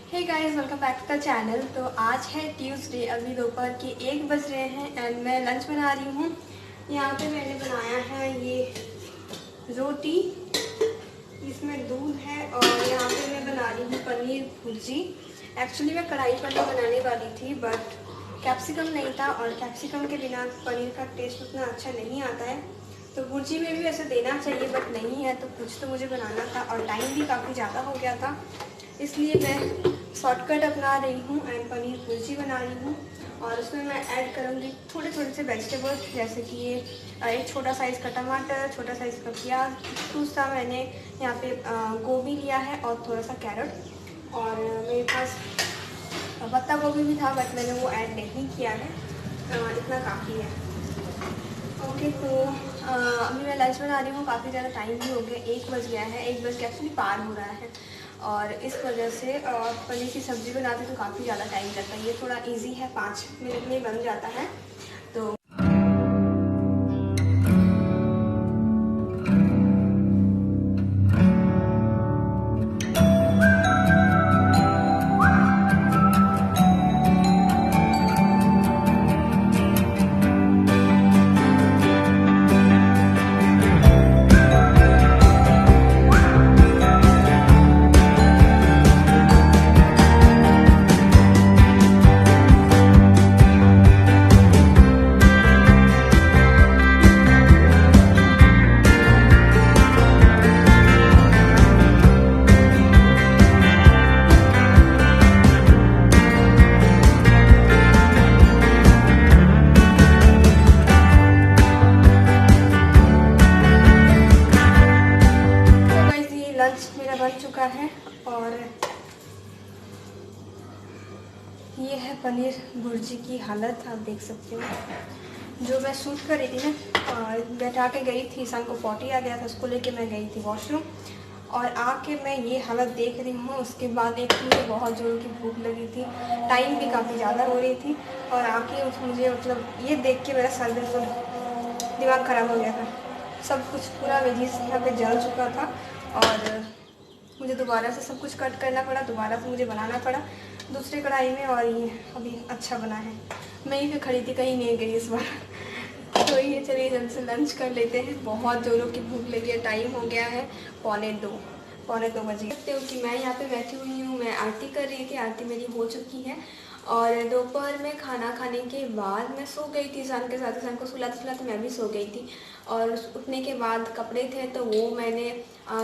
Hey guys, welcome back to the channel. तो आज है ट्यूसडे, अभी दोपहर के 1 बज रहे हैं एंड मैं लंच बना रही हूँ। यहाँ पे मैंने बनाया है ये रोटी, इसमें दूध है और यहाँ पे मैं बना रही हूँ पनीर भुर्जी। एक्चुअली मैं कढ़ाई पनीर बनाने वाली थी बट कैप्सिकम नहीं था और कैप्सिकम के बिना पनीर का टेस्ट उतना अच्छा नहीं आता है। तो भुर्जी में भी ऐसे देना चाहिए बट नहीं है, तो कुछ तो मुझे बनाना था और टाइम भी काफ़ी ज़्यादा हो गया था, इसलिए मैं शॉर्टकट अपना रही हूँ एंड पनीर भुर्जी बना रही हूँ। और उसमें मैं ऐड करूँगी थोड़े थोड़े से वेजिटेबल्स, जैसे कि ये एक छोटा साइज़ का टमाटर, छोटा साइज़ का प्याज, दूसरा मैंने यहाँ पे गोभी लिया है और थोड़ा सा कैरेट, और मेरे पास पत्ता गोभी भी था बट मैंने वो ऐड नहीं किया है, इतना काफ़ी है। ओके, तो अभी मैं लंच बना रही हूँ। काफ़ी ज़्यादा टाइम भी हो गया, 1 बज गया है, 1 बज के एक्चुअली पार हो रहा है और इस वजह से पनीर की सब्ज़ी बनाते तो काफ़ी ज़्यादा टाइम लगता है। ये थोड़ा इजी है, 5 मिनट में बन जाता है। तो लंच मेरा बन चुका है और ये है पनीर भुर्जी की हालत, आप देख सकते हो। जो मैं शूट कर रही थी ना, बैठा के गई थी, ईशान को पॉटी आ गया था, उसको लेके मैं गई थी वॉशरूम और आके मैं ये हालत देख रही हूँ। उसके बाद एक मुझे बहुत ज़ोर की भूख लगी थी, टाइम भी काफ़ी ज़्यादा हो रही थी और आके मुझे मतलब ये देख के मेरा सर बिल्कुल दिमाग ख़राब हो गया था। सब कुछ पूरा वेजिस यहाँ पे जल चुका था और मुझे दोबारा से सब कुछ कट करना पड़ा, दोबारा से मुझे बनाना पड़ा दूसरे कढ़ाई में, और ये अभी अच्छा बना है। मैं ही पे खड़ी थी, कहीं नहीं गई इस बार। तो ये चलिए जल्द से लंच कर लेते हैं, बहुत जोरों की भूख लगी है। टाइम हो गया है पौने दो बजे। देखते हो कि मैं यहाँ पे बैठी हुई हूँ, मैं आरती कर रही थी, आरती मेरी हो चुकी है और दोपहर में खाना खाने के बाद मैं सो गई थी ईशान के साथ। ईशान को सुलाते सुलाते मैं भी सो गई थी और उठने के बाद कपड़े थे तो वो मैंने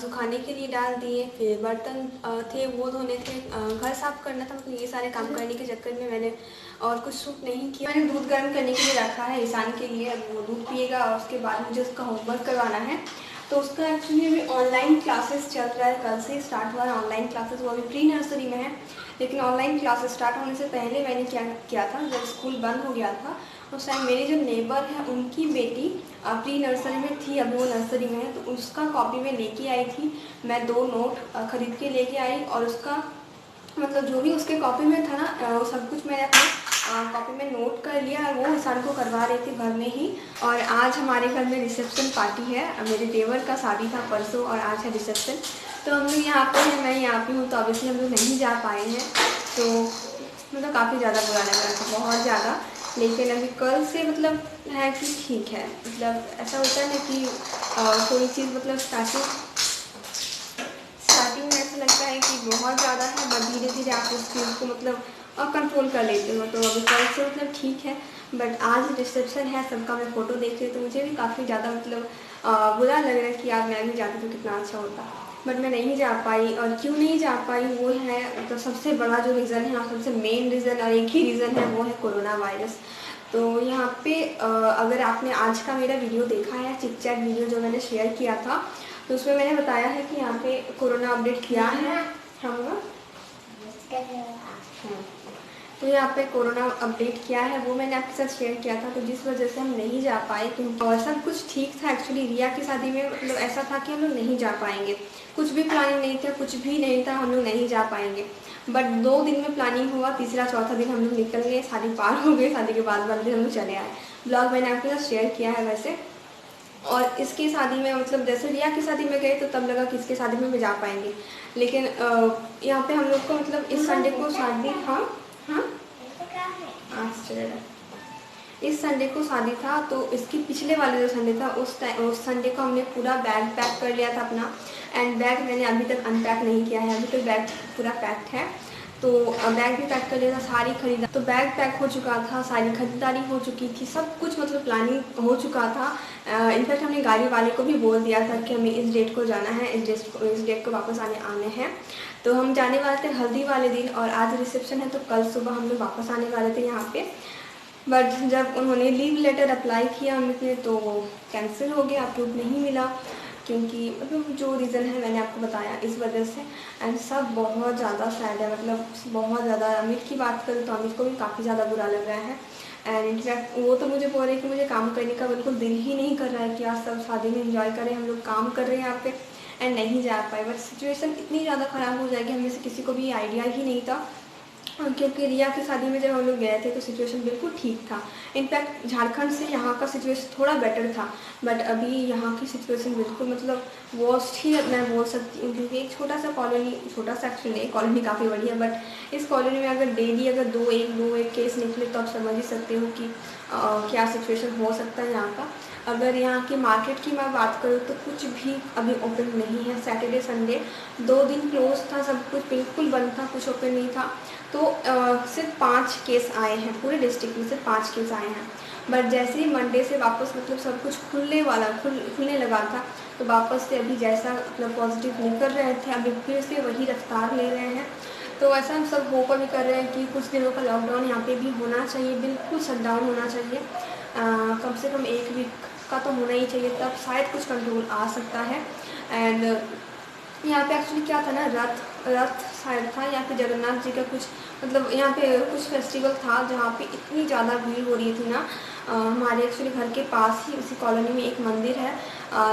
सुखाने के लिए डाल दिए। फिर बर्तन थे वो धोने थे, घर साफ़ करना था। तो ये सारे काम करने के चक्कर में मैंने और कुछ शूट नहीं किया। मैंने दूध गर्म करने के लिए रखा है ईशान के लिए, अब वो दूध पिएगा और उसके बाद मुझे उसका होमवर्क करवाना है। तो उसका एक्चुअली अभी ऑनलाइन क्लासेस चल रहा है, कल से स्टार्ट हुआ है ऑनलाइन क्लासेस। वो अभी प्री नर्सरी में है, लेकिन ऑनलाइन क्लासेस स्टार्ट होने से पहले मैंने क्या किया था, जब स्कूल बंद हो गया था उस टाइम मेरे जो नेबर है उनकी बेटी प्री नर्सरी में थी, अभी वो नर्सरी में है, तो उसका कॉपी में लेके आई थी। मैं 2 नोट खरीद के लेके आई और उसका मतलब जो भी उसके कॉपी में था ना, वो सब कुछ मैंने अपने कॉपी में नोट कर लिया और वो ईशान को करवा रही थी घर में ही। और आज हमारे घर में रिसेप्शन पार्टी है, मेरे देवर का शादी था परसों और आज है रिसेप्शन। तो हम लोग यहाँ पे हैं, मैं यहाँ पे हूँ, तो ऑब्वियसली हम लोग नहीं जा पाए हैं। तो मतलब काफ़ी ज़्यादा बुरा लग रहा था, बहुत ज़्यादा। लेकिन अभी कल से मतलब है कि ठीक है, मतलब ऐसा होता है ना कि कोई चीज़ मतलब स्टार्टिंग में ऐसा लगता है कि बहुत ज़्यादा है, बट धीरे धीरे आप उस चीज़ को मतलब कंट्रोल कर लेते हो। तो अभी कल से मतलब ठीक है, बट आज रिसेप्शन है सबका, मैं फ़ोटो देख रही हूँ तो मुझे भी काफ़ी ज़्यादा मतलब बुरा लग रहा है कि यार मैं भी जाती तो कितना अच्छा होता, बट मैं नहीं जा पाई। और क्यों नहीं जा पाई वो है मतलब सबसे बड़ा जो रीज़न है और सबसे मेन रीज़न और एक ही रीज़न है, वो है कोरोना वायरस। तो यहाँ पे अगर आपने आज का मेरा वीडियो देखा है, चिट चैट वीडियो जो मैंने शेयर किया था, तो उसमें मैंने बताया है कि यहाँ पे कोरोना अपडेट किया है हम। तो यहाँ पे कोरोना अपडेट किया है, वो मैंने आपके साथ शेयर किया था। तो जिस वजह से हम नहीं जा पाए, क्योंकि सब कुछ ठीक था एक्चुअली। रिया की शादी में मतलब ऐसा था कि हम लोग नहीं जा पाएंगे, कुछ भी प्लानिंग नहीं था, कुछ भी नहीं था, हम लोग नहीं जा पाएंगे। बट 2 दिन में प्लानिंग हुआ, तीसरा चौथा दिन हम लोग निकल गए, शादी पार हो गई, शादी के बाद वाले दिन हम लोग चले आए। ब्लॉग मैंने आपके साथ शेयर किया है वैसे। और इसकी शादी में मतलब जैसे रिया की शादी में गए तो तब लगा कि इसके शादी में भी जा पाएंगे, लेकिन यहाँ पे हम लोग को मतलब इस संडे को शादी था। हाँ आज इस संडे को शादी था, तो इसके पिछले वाले जो संडे था उस संडे को हमने पूरा बैग पैक कर लिया था अपना। एंड बैग मैंने अभी तक अनपैक नहीं किया है, अभी तक बैग पूरा पैक्ड है। तो बैग भी पैक कर लिया था, सारी खरीदा, तो बैग पैक हो चुका था, सारी खरीदारी हो चुकी थी, सब कुछ मतलब प्लानिंग हो चुका था। इनफैक्ट हमने गाड़ी वाले को भी बोल दिया था कि हमें इस डेट को जाना है, इस डेट को वापस आने हैं। तो हम जाने वाले थे हल्दी वाले दिन, और आज रिसेप्शन है, तो कल सुबह हम लोग वापस आने वाले थे यहाँ पे। बट जब उन्होंने लीव लेटर अप्लाई किया हमने, तो वो कैंसिल हो गया, अप्रूव नहीं मिला, क्योंकि मतलब जो रीज़न है मैंने आपको बताया, इस वजह से। एंड सब बहुत ज़्यादा सैड है, मतलब बहुत ज़्यादा। अमित की बात करूँ तो अमित को भी काफ़ी ज़्यादा बुरा लग रहा है। एंड इनफैक्ट वो तो मुझे बोल रहे हैं कि मुझे काम करने का बिल्कुल दिल ही नहीं कर रहा है कि आज सब शादी में एंजॉय करें, हम लोग काम कर रहे हैं यहाँ पे एंड नहीं जा पाए। बट सिचुएशन इतनी ज़्यादा ख़राब हो जाएगी, हमें से किसी को भी आइडिया ही नहीं था। क्योंकि रिया की शादी में जब हम लोग गए थे तो सिचुएशन बिल्कुल ठीक था। इनफैक्ट झारखंड से यहाँ का सिचुएशन थोड़ा बेटर था, बट अभी यहाँ की सिचुएशन बिल्कुल मतलब वर्स्ट ही मैं बोल सकती हूँ। क्योंकि एक छोटा सा कॉलोनी, छोटा सा एक्चुअली नहीं, कॉलोनी काफ़ी बड़ी है, बट इस कॉलोनी में अगर डेली अगर दो एक केस निकले तो आप समझ ही सकते हो कि क्या सिचुएशन हो सकता है यहाँ का। अगर यहाँ की मार्केट की मैं बात करूँ तो कुछ भी अभी ओपन नहीं है। सैटरडे संडे 2 दिन क्लोज था, सब कुछ बिल्कुल बंद था, कुछ ओपन नहीं था। तो सिर्फ 5 केस आए हैं, पूरे डिस्ट्रिक्ट में सिर्फ 5 केस आए हैं। बट जैसे ही मंडे से वापस मतलब सब कुछ खुलने लगा था, तो वापस से अभी जैसा मतलब पॉजिटिव निकल रहे थे, अभी फिर से वही रफ्तार ले रहे हैं। तो ऐसा हम सब होप भी कर रहे हैं कि कुछ दिनों का लॉकडाउन यहाँ पे भी होना चाहिए, बिल्कुल शटडाउन होना चाहिए। कम से कम 1 वीक का तो होना ही चाहिए, तब शायद कुछ कंट्रोल आ सकता है। एंड यहाँ पे एक्चुअली क्या था ना, रथ शायद था, या फिर जगन्नाथ जी का कुछ मतलब यहाँ पे कुछ फेस्टिवल था, जहाँ पे इतनी ज़्यादा भीड़ हो रही थी ना। हमारे एक्चुअली घर के पास ही उसी कॉलोनी में एक मंदिर है,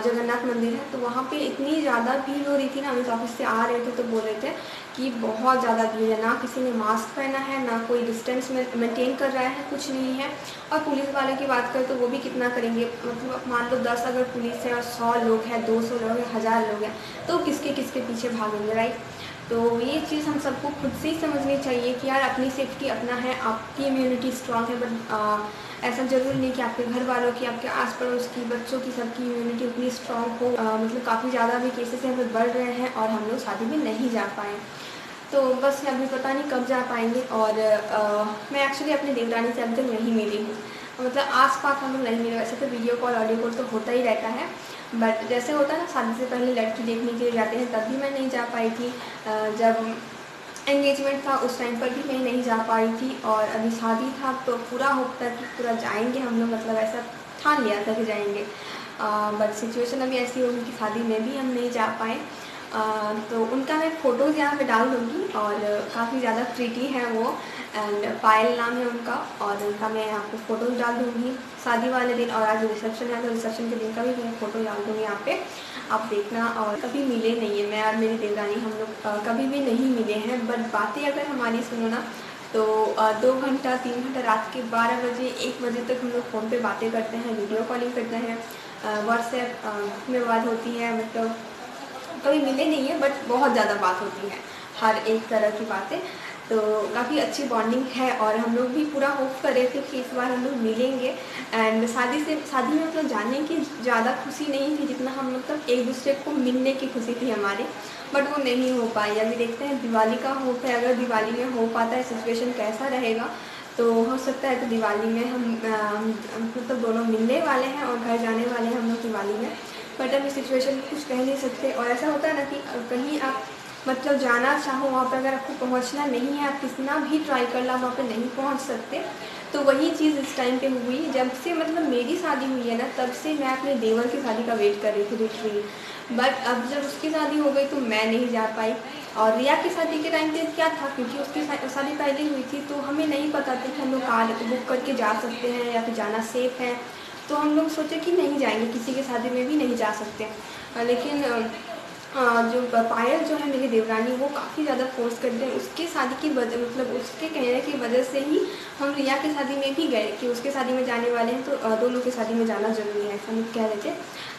जगन्नाथ मंदिर है, तो वहाँ पे इतनी ज़्यादा भीड़ हो रही थी ना। हम इस ऑफिस से आ रहे थे तो बोल रहे थे कि बहुत ज़्यादा भीड़ है, ना किसी ने मास्क पहना है, ना कोई डिस्टेंस मेंटेन कर रहा है, कुछ नहीं है। और पुलिस वाले की बात करें तो वो भी कितना करेंगे, मतलब मान लो 10 अगर पुलिस है और 100 लोग हैं, 200 लोग हैं, 1000 लोग हैं, तो किसके पीछे भागेंगे, राइट। तो ये चीज़ हम सबको खुद से ही समझनी चाहिए कि यार अपनी सेफ्टी अपना है, आपकी इम्यूनिटी स्ट्रांग है, बट ऐसा ज़रूरी नहीं कि आपके घर वालों की, आपके आस पड़ोस की, बच्चों की, सबकी इम्यूनिटी उतनी स्ट्रांग हो। मतलब काफ़ी ज़्यादा भी केसेस यहाँ पर बढ़ रहे हैं और हम लोग शादी में नहीं जा पाए। तो बस अभी पता नहीं कब जा पाएंगे। और मैं एक्चुअली अपनी देवरानी से अभी तक नहीं मिली हूँ, मतलब आस-पास हम लोग नहीं मिले। वैसे तो वीडियो कॉल, ऑडियो कॉल तो होता ही रहता है, बट जैसे होता है ना शादी से पहले लड़की देखने के लिए जाते हैं, तब भी मैं नहीं जा पाई थी। जब एंगेजमेंट था उस टाइम पर भी मैं नहीं जा पाई थी, और अभी शादी था तो पूरा होप था कि पूरा जाएंगे हम लोग, मतलब ऐसा ठान लिया था कि जाएंगे। बट सिचुएशन अभी ऐसी होगी कि शादी में भी हम नहीं जा पाए। तो उनका मैं फ़ोटोज़ यहाँ पे डाल दूँगी, और काफ़ी ज़्यादा प्रीटी है वो, एंड पायल नाम है उनका, और उनका मैं आपको फ़ोटोज़ डाल दूँगी शादी वाले दिन। और आज रिसेप्शन है तो रिसेप्शन के दिन का भी मैं फ़ोटो डाल दूँगी यहाँ पे, आप देखना। और कभी मिले नहीं है, मैं और मेरी देवरानी हम लोग कभी भी नहीं मिले हैं। बट बातें अगर हमारी सुनो ना, तो 2 घंटा 3 घंटा रात के 12 बजे 1 बजे तक हम लोग फ़ोन पे बातें करते हैं, वीडियो कॉलिंग करते हैं, व्हाट्सएप में बात होती है। मतलब कभी मिले नहीं है, बट बहुत ज़्यादा बात होती है, हर एक तरह की बातें। तो काफ़ी अच्छी बॉन्डिंग है, और हम लोग भी पूरा होप कर रहे थे कि इस बार हम लोग मिलेंगे। एंड शादी में मतलब जाने की ज़्यादा खुशी नहीं थी जितना हम मतलब एक दूसरे को मिलने की खुशी थी हमारी, बट वो नहीं हो पाई। अभी देखते हैं, दिवाली का होप है, अगर दिवाली में हो पाता है, सिचुएशन कैसा रहेगा तो हो सकता है कि दिवाली में हम मतलब दोनों मिलने वाले हैं और घर जाने वाले हैं हम लोग दिवाली में। बट अभी सिचुएशन कुछ कह नहीं सकते। और ऐसा होता है ना कि कहीं आप मतलब जाना चाहो, वहाँ पर अगर आपको पहुँचना नहीं है, आप कितना भी ट्राई कर लो वहाँ पर नहीं पहुँच सकते। तो वही चीज़ इस टाइम पे हुई। जब से मतलब मेरी शादी हुई है ना, तब से मैं अपने देवर की शादी का वेट कर रही थी लिटरली। बट अब जब उसकी शादी हो गई तो मैं नहीं जा पाई। और रिया की शादी के टाइम पे क्या था, क्योंकि उसकी शादी पहले हुई थी तो हमें नहीं पता था कि हम लोग कार बुक करके जा सकते हैं या फिर जाना सेफ़ है। तो हम लोग सोचे कि नहीं जाएंगे, किसी की शादी में भी नहीं जा सकते। लेकिन जो पायल जो है मेरी देवरानी, वो काफ़ी ज़्यादा फोर्स करते हैं। उसके शादी की वजह मतलब उसके कहने की वजह से ही हम रिया की शादी में भी गए कि उसके शादी में जाने वाले हैं तो दोनों की शादी में जाना ज़रूरी है, ऐसा हम कह रहे थे।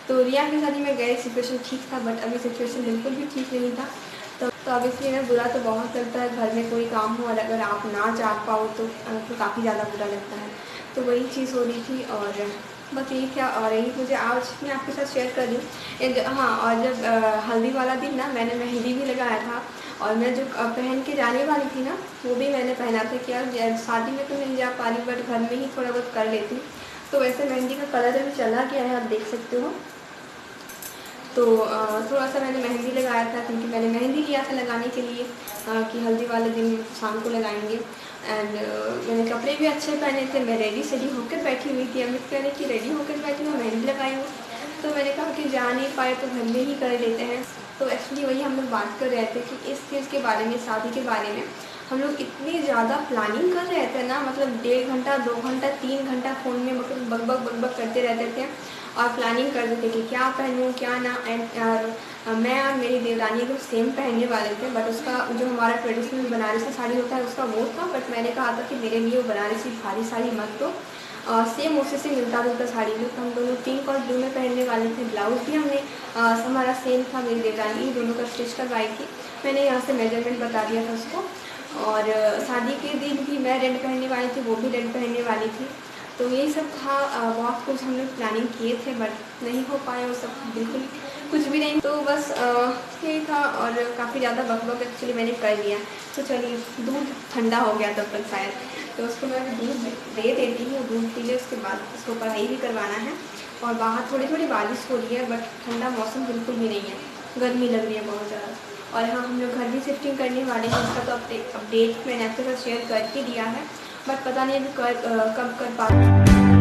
तो रिया की शादी में गए, सिचुएशन ठीक था, बट अभी सिचुएशन बिल्कुल भी ठीक नहीं था। तो तो अब इसलिए ना बुरा तो बहुत लगता है, घर में कोई काम हो और अगर आप ना जा पाओ तो काफ़ी ज़्यादा बुरा लगता है। तो वही चीज़ हो रही थी और बस यही क्या, और यही मुझे आज मैं आपके साथ शेयर कर रही हूँ। हाँ, और जब हल्दी वाला दिन ना मैंने मेहंदी भी लगाया था और मैं जो पहन के जाने वाली थी ना वो भी मैंने पहना था कि यार शादी में तो नहीं जा पा रही बट घर में ही थोड़ा बहुत कर लेती हूँ। तो वैसे मेहंदी का कलर अभी चला गया है, आप देख सकते हो। तो थोड़ा सा मैंने मेहंदी लगाया था क्योंकि मैंने मेहंदी लिया था लगाने के लिए कि हल्दी वाले दिन शाम को लगाएंगे। एंड मैंने कपड़े भी अच्छे पहने थे, मैं रेडी सेडी होकर बैठी हुई थी। अमित कहने की रेडी होकर बैठी हूँ, मेहंदी लगाई हूँ। तो मैंने कहा कि जा नहीं पाए तो घर में ही कर लेते हैं। तो एक्चुअली वही हम लोग बात कर रहे थे कि इस चीज़ के बारे में, शादी के बारे में हम लोग इतनी ज़्यादा प्लानिंग कर रहे थे ना, मतलब 1.5 घंटा 2 घंटा 3 घंटा फ़ोन में मतलब बक करते रहते थे और प्लानिंग करते थे कि क्या पहनूं क्या ना। एंड मैं और मेरी देवरानी तो सेम पहनने वाले थे, बट उसका जो हमारा ट्रेडिशनल बनारसी साड़ी होता है उसका वो था। बट मैंने कहा था कि मेरे लिए वो बनारसी भारी साड़ी मत दो, सेम उसी से मिलता जुलता साड़ी लो। तो हम दोनों पिंक और ब्लू में पहनने वाले थे। ब्लाउज़ भी हमने हमारा सेम था, मेरी देवरानी दोनों का स्टिच करवाई थी। मैंने यहाँ से मेजरमेंट बता दिया था उसको। और शादी के दिन भी मैं रेड पहनने वाली थी, वो भी रेड पहनने वाली थी। तो यही सब था। बहुत कुछ हम लोग प्लानिंग किए थे बट नहीं हो पाया वो सब, बिल्कुल कुछ भी नहीं। तो बस यही था और काफ़ी ज़्यादा बकबक एक्चुअली मैंने कर लिया। तो चलिए, दूध ठंडा हो गया तब तक शायद, तो उसको मैं दूध दे देती हूँ, दूध पी ले, उसके बाद उसको पढ़ाई भी करवाना है। और बाहर थोड़ी थोड़ी बारिश हो रही है बट ठंडा मौसम बिल्कुल भी नहीं है, गर्मी लग रही है बहुत ज़्यादा। और हाँ, हम लोग घर भी शिफ्टिंग करने वाले हैं, उसका तो अपडेट मैंने आपके साथ शेयर करके दिया है बट पता नहीं अभी कब कर पा